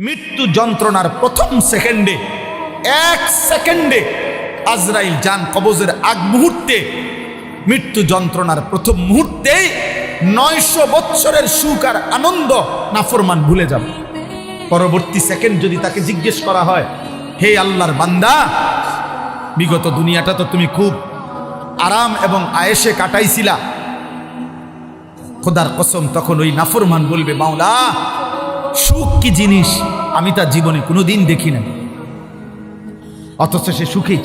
মৃত্যু যন্ত্রণার প্রথম সেকেন্ডে, এক সেকেন্ডে আজরাইল জান কবজের আগ মুহূর্তে, মৃত্যু যন্ত্রণার প্রথম মুহূর্তেই 900 বৎসরের সুখ আর আনন্দ নাফরমান ভুলে যাবে। পরবর্তী সেকেন্ড যদি তাকে জিজ্ঞেস করা হয়, হে আল্লাহর বান্দা, বিগত দুনিয়াটা তো তুমি খুব আরাম এবং আয়েশে কাটাইছিলা, খোদার কসম তখন ওই নাফরমান বলবে, মাওলা সুখ কি জিনিস আমি তার জীবনে কোনোদিন দেখি না, অথচ সে সুখেই।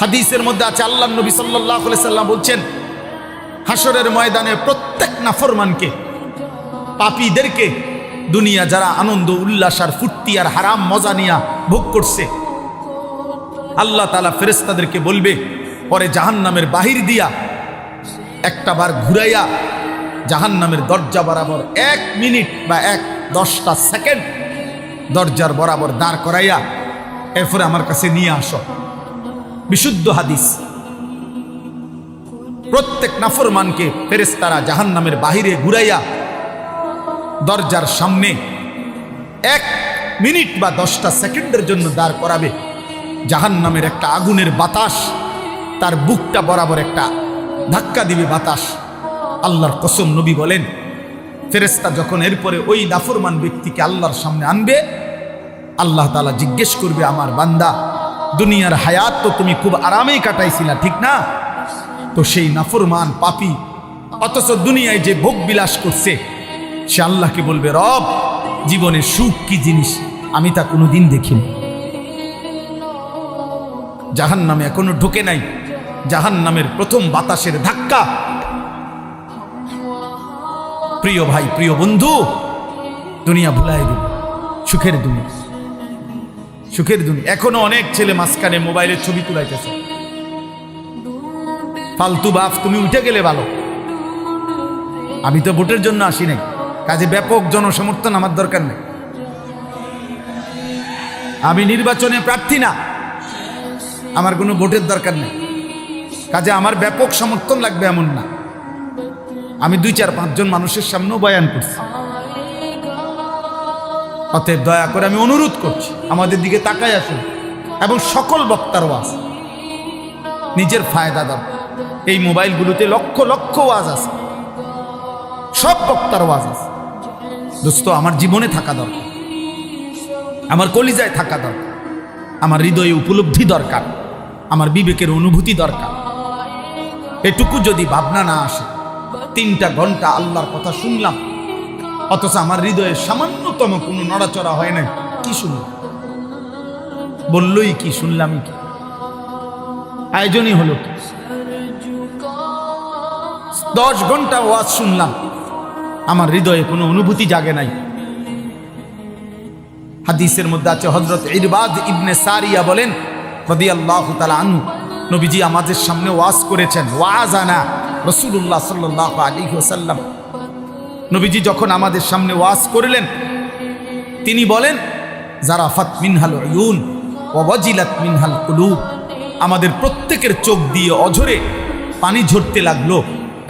হাদিসের মধ্যে আছে, আল্লাহর নবী সাল্লাল্লাহু আলাইহি সাল্লাম বলছেন, হাসরের ময়দানে প্রত্যেক নাফরমানকে, পাপীদেরকে, দুনিয়া যারা আনন্দ উল্লাস আর ফুর্তি আর হারাম মজা নিয়া ভোগ করছে, আল্লাহ তাআলা ফেরেশতাদেরকে বলবে, পরে জাহান্নামের বাহির দিয়া একটা বার ঘুরাইয়া জাহান্নামের দরজা বরাবর 1 মিনিট বা 10টা সেকেন্ড দরজার বরাবর দাঁড় করাইয়া এরপরে আমার কাছে নিয়ে আসো। বিশুদ্ধ হাদিস। প্রত্যেক নাফরমানকে ফেরেশতারা জাহান্নামের বাহিরে ঘুরাইয়া দরজার সামনে 1 মিনিট বা 10টা সেকেন্ডের জন্য দাঁড় করাবে। জাহান্নামের একটা আগুনের বাতাস তার বুকটা বরাবর একটা ধাক্কা দিবে বাতাস। আল্লাহর কসম, নবী বলেন, ফেরেশতা যখন এরপরে ওই নাফরমান ব্যক্তিকে আল্লাহর সামনে আনবে, আল্লাহ তাআলা জিজ্ঞেস করবে, আমার বান্দা, দুনিয়ার হায়াত তো তুমি খুব আরামেই কাটাইছিলা, ঠিক না? তো সেই নাফরমান পাপী অথচ দুনিয়ায় যে ভোগ বিলাস করছে, সে আল্লাহকে বলবে, রব, জীবনে সুখ কি জিনিস আমি তা কোনোদিন দেখিনি। জাহান্নামে এখনো ঢোকে নাই, জাহান্নামের প্রথম বাতাসের ধাক্কা। প্রিয় ভাই, প্রিয় বন্ধু, দুনিয়া ভুলাই দিন, সুখের দুনিয়া, সুখের দুনিয়া। এখনো অনেক ছেলে মাঝখানে মোবাইলের ছবি তুলাইতেছে। ফালতু বাপ, তুমি উঠে গেলে ভালো। আমি তো ভোটের জন্য আসি নাই, কাজে ব্যাপক জনসমর্থন আমার দরকার নেই। আমি নির্বাচনে প্রার্থী না, আমার কোনো ভোটের দরকার নেই, কাজে আমার ব্যাপক সমর্থন লাগবে এমন না। আমি 2-4-5 জন মানুষের সামনেও বয়ান করছি। অতএব দয়া করে আমি অনুরোধ করছি, আমাদের দিকে তাকায় আসুন এবং সকল বক্তার ওয়াজ নিজের ফায়দা দাও। এই মোবাইলগুলোতে লক্ষ লক্ষ ওয়াজ আছে, সব বক্তার ওয়াজ আছে। দোস্ত, আমার জীবনে থাকা দরকার, আমার কলিজায় থাকা দরকার, আমার হৃদয়ে উপলব্ধি দরকার, আমার বিবেকের অনুভূতি দরকার। এটুকু যদি ভাবনা না আসে, 3টা ঘন্টা আল্লাহর কথা শুনলাম, অথচ আমার হৃদয়ে সামান্যতম কোনো নড়াচড়া হয় নাই, কি শুনলাম? বললই কি, শুনলামই কি? আয়োজনই হলো কি? 10 ঘন্টা ওয়াজ শুনলাম, আমার হৃদয়ে কোনো অনুভূতি জাগে নাই। হাদিসের মধ্যে আছে, হযরত ইরবাদ ইবনে সারিয়া বলেন রাদিয়াল্লাহু তাআলা আনহু, নবীজি আমাদের সামনে ওয়াজ করেছেন। ওয়াজানা রাসূলুল্লাহ সাল্লাল্লাহু আলাইহি ওয়াসাল্লাম, নবীজি যখন আমাদের সামনে ওয়াজ করলেন, তিনি বলেন, জারাফাত মিনহাল উয়ুন ওয়া ওয়াজিলাত মিনহাল কুলুব, আমাদের প্রত্যেকের চোখ দিয়ে অঝরে পানি ঝরতে লাগলো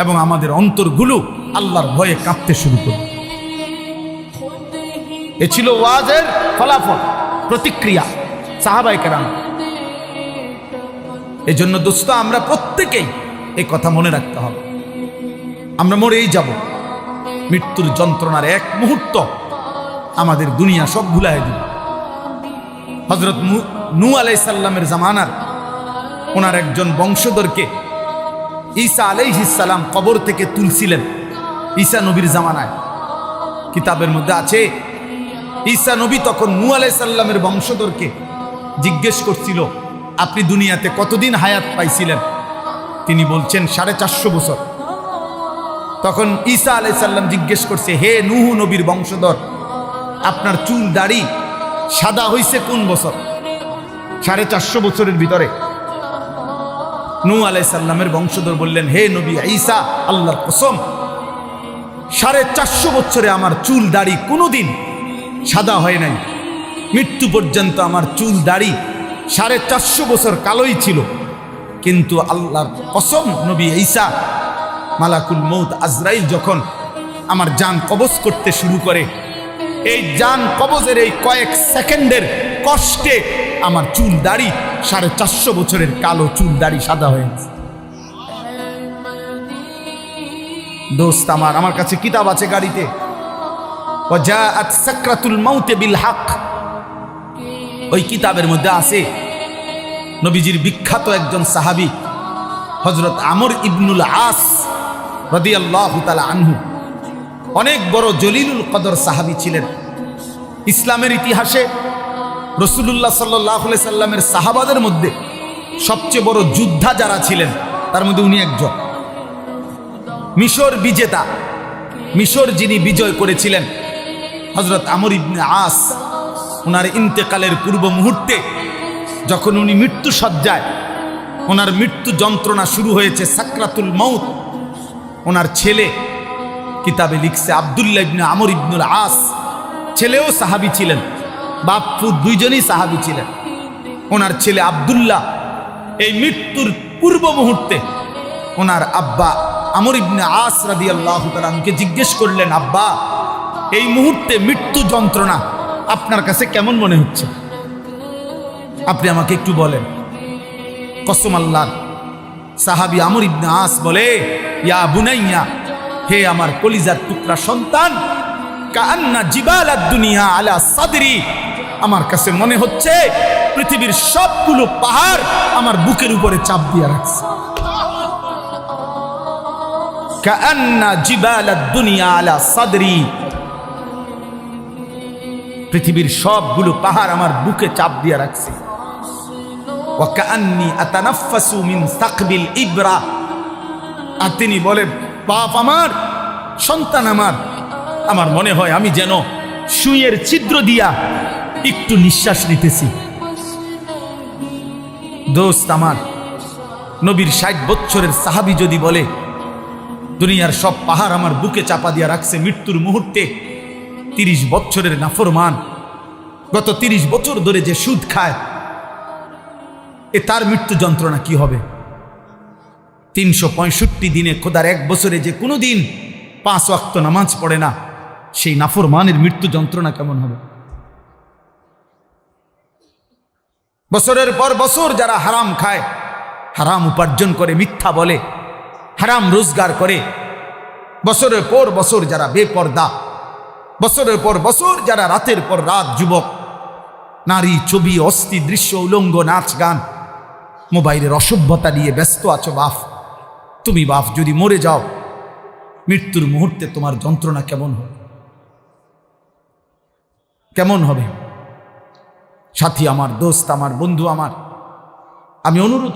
এবং আমাদের অন্তরগুলো আল্লাহর ভয়ে কাঁপতে শুরু করলো। এ ছিল ওয়াজের ফলাফল, প্রতিক্রিয়া সাহাবায়ে কেরাম। এজন্য দোস্ত, আমরা প্রত্যেকেই এই কথা মনে রাখতে হবে, আমরা মরেই যাব। মৃত্যুর যন্ত্রণার 1 মুহূর্ত আমাদের দুনিয়া সব ভুলাই দিবে। হযরত নূহ আলাইহিস সালামের জামানার ওনার একজন বংশধরকে ঈসা আলাইহিস সালাম কবর থেকে তুলছিলেন। ঈসা নবীর জামানায় কিতাবের মধ্যে আছে, ঈসা নবী তখন নূহ আলাইহিস সালামের বংশধরকে জিজ্ঞেস করছিল, আপনি দুনিয়াতে কতদিন হায়াত পাইছিলেন? তিনি বলছেন 450 বছর। তখন ঈসা আলাইহিস সালাম জিজ্ঞেস করছে, হে নূহ নবীর বংশধর, আপনার চুল দাড়ি সাদা হইছে কোন বছর? 450 বছরের ভিতরে। নূহ আলাইহিস সালামের বংশধর বললেন, হে নবী ঈসা, আল্লাহর কসম, 450 বছরে আমার চুল দাড়ি কোনোদিন সাদা হয় নাই। মৃত্যু পর্যন্ত আমার চুল দাড়ি 450 বছর কালোই ছিল। কিন্তু আল্লাহর কসম, নবী ঈসা, মালাকুল মউত আজরাইল যখন আমার জান কবজ করতে শুরু করে। এই জান কবজের এই কয়েক সেকেন্ডের কষ্টে আমার চুল দাড়ি 450 বছরের কালো চুল দাড়ি সাদা হয়ে গেছে। দোস্ত আমার কাছে কিতাব আছে গাড়িতে, ওয়াজাআত সাকরাতুল মাউত বিল হক। ওই কিতাবের মধ্যে আছে নবীজির বিখ্যাত একজন সাহাবী হযরত আমর ইবনুল আস রাদিয়াল্লাহু তাআলা আনহু, অনেক বড় জলিলুল কদর সাহাবী ছিলেন। ইসলামের ইতিহাসে রাসূলুল্লাহ সাল্লাল্লাহু আলাইহি সাল্লামের সাহাবাদের মধ্যে সবচেয়ে বড় যোদ্ধা যারা ছিলেন তার মধ্যে উনি একজন। মিশর বিজেতা, মিশর যিনি বিজয় করেছিলেন হযরত আমর ইবনে আস, ওনার ইন্তেকালের পূর্ব মুহূর্তে যখন উনি মৃত্যু সজ্জায়, ওনার মৃত্যু যন্ত্রণা শুরু হয়েছে, সাকরাতুল মাউত, ওনার ছেলে কিতাবে লিখছে আব্দুল্লাহ ইবনে আমর ইবনুল আস, ছেলেও সাহাবী ছিলেন, বাপ্পু দুইজনই সাহাবী ছিলেন। ওনার ছেলে আব্দুল্লাহ এই মৃত্যুর পূর্ব মুহূর্তে ওনার আব্বা আমর ইবনে আস রাদিয়াল্লাহু তাআলা আনহুকে জিজ্ঞেস করলেন, আব্বা এই মুহূর্তে মৃত্যু যন্ত্রণা আপনার কাছে কেমন মনে হচ্ছে? আপনি আমাকে একটু বলেন। কসম আল্লাহর, সাহাবী আমর ইবনে আস বলে, ইয়া বুনাইয়া, হে আমার কলিজার টুকরা সন্তান, কাআন্না জিবালাদ দুনিয়া আলা সাদরি, আমার কাছে মনে হচ্ছে পৃথিবীর সবগুলো পাহাড় আমার বুকের উপরে চাপ দিয়ে রাখছে। কাআন্না জিবালাদ দুনিয়া আলা সাদরি, পৃথিবীর সবগুলো পাহাড় আমার বুকে চাপ দিয়ে রাখছে। ওয়া কাআন্নি আতানাফাসু মিন সাকবিল ইবরা, আর তিনি বলে, বাপ আমার, সন্তান আমার মনে হয় আমি যেন সুইয়ের ছিদ্র দিয়া একটু নিঃশ্বাস নিতেছি। দোস্ত আমার, নবীর 60 বছরের সাহাবী যদি বলে দুনিয়ার সব পাহাড় আমার বুকে চাপা দিয়া রাখছে মৃত্যুর মুহূর্তে, 30 বছরের নাফরমান গত 30 বছর ধরে যে সুদ খায়, তার মৃত্যু যন্ত্রণা কি হবে? 365 দিনে খোদার এক বছরে যে কোনো দিন 5 ওয়াক্ত নামাজ পড়ে না, সেই নাফরমানের মৃত্যু যন্ত্রণা কেমন হবে? বছরের পর বছর যারা হারাম খায়, হারাম উপার্জন করে, মিথ্যা বলে, হারাম রোজগার করে, বছরের পর বছর যারা বেপর্দা, বছরের পর বছর যারা রাতের পর রাত যুবক, নারী, ছবি, অস্থি দৃশ্য, উলঙ্গ নাচ গান, মোবাইলের অসভ্যতা নিয়ে ব্যস্ত আছো, বাপ তুমি বাপ যদি মরে যাও, মৃত্যুর মুহূর্তে তোমার যন্ত্রণা কেমন হবে? কেমন হবে? সাথী আমার, দোস্ত আমার, বন্ধু আমার, আমি অনুরোধ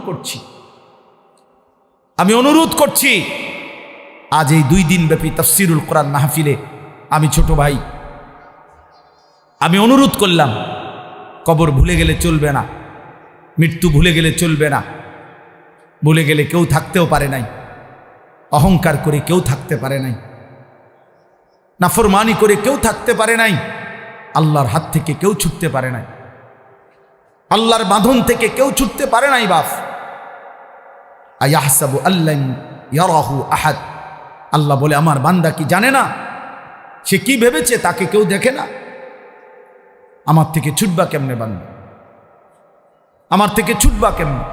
করছি আজ এই 2 দিন ব্যাপী তাফসীরুল কোরআন মাহফিলে আমি ছোট ভাই, আমি অনুরোধ করলাম, কবর ভুলে গেলে চলবে না, মৃত্যু ভুলে গেলে চলবে না। ভুলে গেলে কেউ থাকতেও পারে নাই, অহংকার করে কেউ থাকতে পারে নাই, নাফরমানি করে কেউ থাকতে পারে নাই, আল্লাহর হাত থেকে কেউ ছুটতে পারে নাই, আল্লাহর বাঁধন থেকে কেউ ছুটতে পারে নাই। বাপ আয়াহসাবু আল্লান ইয়ারাহু আহাদ, আল্লাহ বলে আমার বান্দা কি জানে না? সে কি ভেবেছে তাকে কেউ দেখে না? আমার থেকে ছুটবা কেমনে বান্দা? আমার থেকে ছুটবা কেমনে?